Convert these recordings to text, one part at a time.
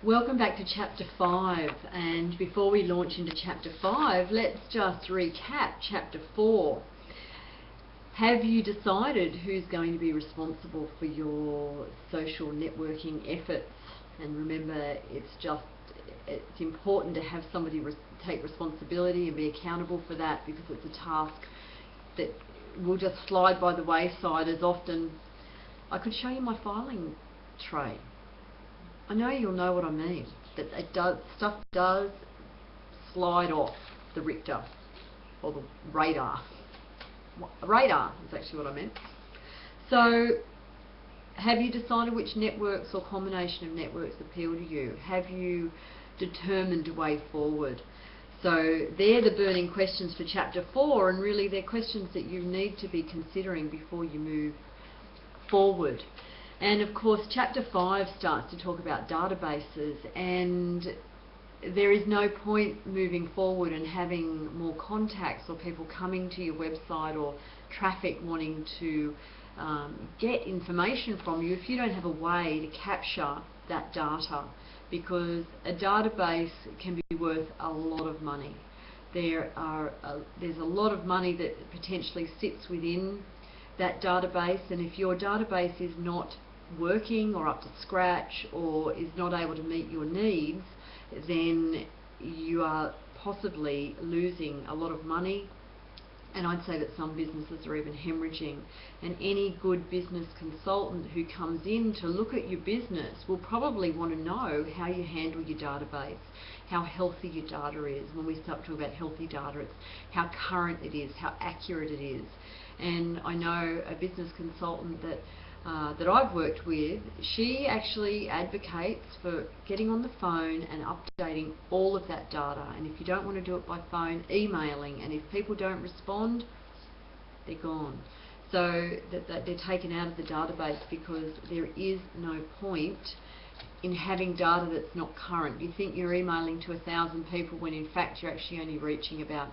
Welcome back to Chapter 5, and before we launch into Chapter 5, let's just recap Chapter 4. Have you decided who's going to be responsible for your social networking efforts? And remember, it's important to have somebody take responsibility and be accountable for that, because it's a task that will just slide by the wayside as often. I could show you my filing tray. I know you'll know what I mean, that stuff does slide off the Richter, or the radar. Radar is actually what I meant. So, have you decided which networks or combination of networks appeal to you? Have you determined a way forward? So they're the burning questions for Chapter 4, and really they're questions that you need to be considering before you move forward. And of course Chapter 5 starts to talk about databases, and there is no point moving forward and having more contacts or people coming to your website or traffic wanting to get information from you if you don't have a way to capture that data, because a database can be worth a lot of money. There's a lot of money that potentially sits within that database, and if your database is not working or up to scratch or is not able to meet your needs, then you are possibly losing a lot of money, and I'd say that some businesses are even hemorrhaging. And any good business consultant who comes in to look at your business will probably want to know how you handle your database, how healthy your data is. When we start talking about healthy data, it's how current it is, how accurate it is. And I know a business consultant that I've worked with, she actually advocates for getting on the phone and updating all of that data. And if you don't want to do it by phone, emailing. And if people don't respond, they're gone. So that they're taken out of the database, because there is no point in having data that's not current. You think you're emailing to 1,000 people when in fact you're actually only reaching about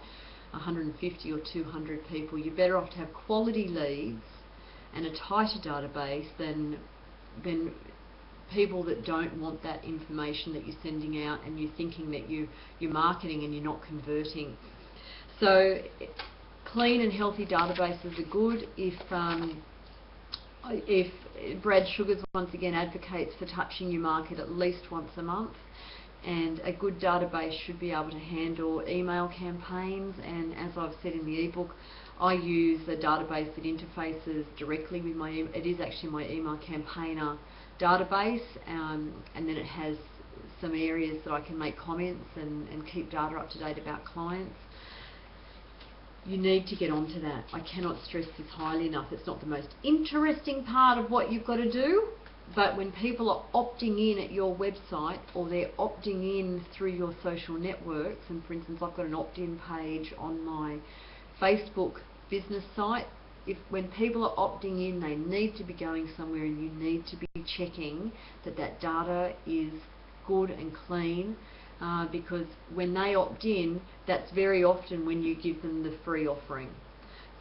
150 or 200 people. You're better off to have quality leads and a tighter database than people that don't want that information that you're sending out, and you're thinking that you're marketing and you're not converting. So clean and healthy databases are good. If Brad Sugars once again advocates for touching your market at least once a month, and a good database should be able to handle email campaigns. And as I've said in the ebook, I use a database that interfaces directly with it is actually my email campaigner database, and then it has some areas that I can make comments and keep data up to date about clients. You need to get onto that. I cannot stress this highly enough. It's not the most interesting part of what you've got to do, but when people are opting in at your website, or they're opting in through your social networks, and for instance I've got an opt-in page on my Facebook business site, when people are opting in, they need to be going somewhere, and you need to be checking that that data is good and clean, because when they opt in, that's very often when you give them the free offering.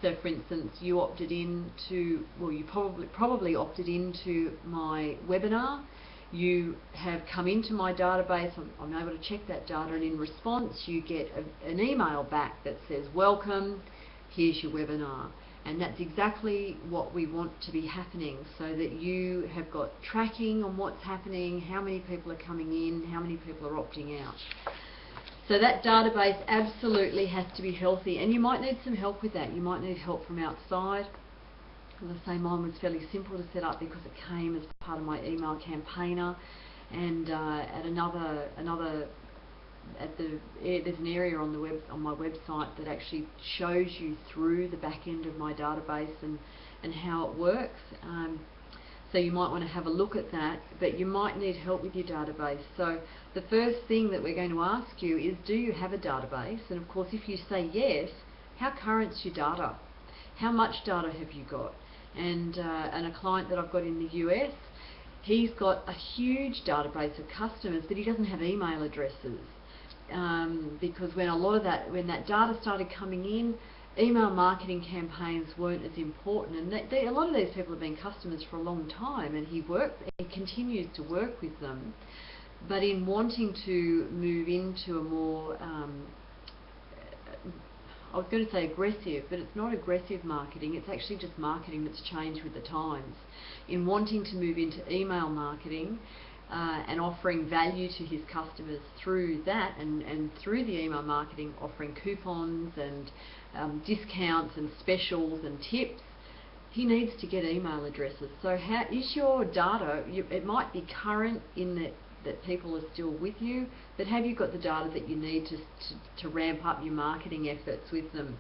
So for instance, you opted in to, well, you probably opted into my webinar. You have come into my database, I'm able to check that data, and in response you get an email back that says, welcome, here's your webinar. And that's exactly what we want to be happening, so that you have got tracking on what's happening, how many people are coming in, how many people are opting out. So that database absolutely has to be healthy, and you might need some help with that. You might need help from outside. As I say, mine was fairly simple to set up because it came as part of my email campaigner, and there's an area on my website that actually shows you through the back end of my database and how it works. So you might want to have a look at that, but you might need help with your database. So the first thing that we're going to ask you is, do you have a database? And of course, if you say yes, how current's your data? How much data have you got? And a client that I've got in the US, he's got a huge database of customers, but he doesn't have email addresses, because when that data started coming in, email marketing campaigns weren't as important, and a lot of these people have been customers for a long time, and he continues to work with them, But in wanting to move into a more, I was going to say aggressive, but it's not aggressive marketing, it's actually just marketing that's changed with the times. In wanting to move into email marketing and offering value to his customers through that, and through the email marketing, offering coupons and discounts and specials and tips, he needs to get email addresses. So how is your data? It might be current in that people are still with you, but have you got the data that you need to ramp up your marketing efforts with them?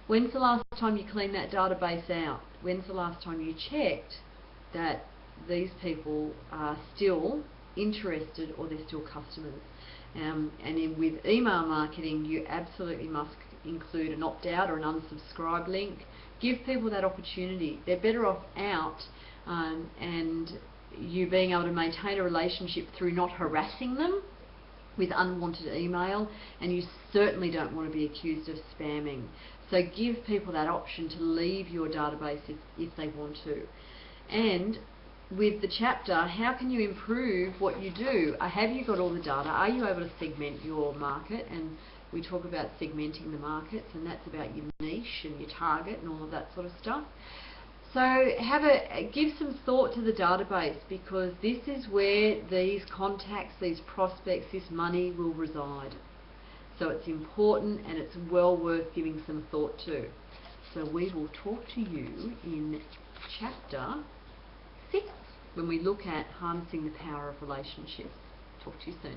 When's the last time you cleaned that database out? When's the last time you checked that these people are still interested or they're still customers? And with email marketing, you absolutely must include an opt-out or an unsubscribe link. Give people that opportunity. They're better off out and you being able to maintain a relationship through not harassing them with unwanted email, and you certainly don't want to be accused of spamming. So give people that option to leave your database if they want to. And with the chapter, how can you improve what you do? Have you got all the data? Are you able to segment your market? And we talk about segmenting the markets, and that's about your niche and your target and all of that sort of stuff. So give some thought to the database, because this is where these contacts, these prospects, this money will reside. So it's important and it's well worth giving some thought to. So we will talk to you in chapter 6 when we look at harnessing the power of relationships. Talk to you soon.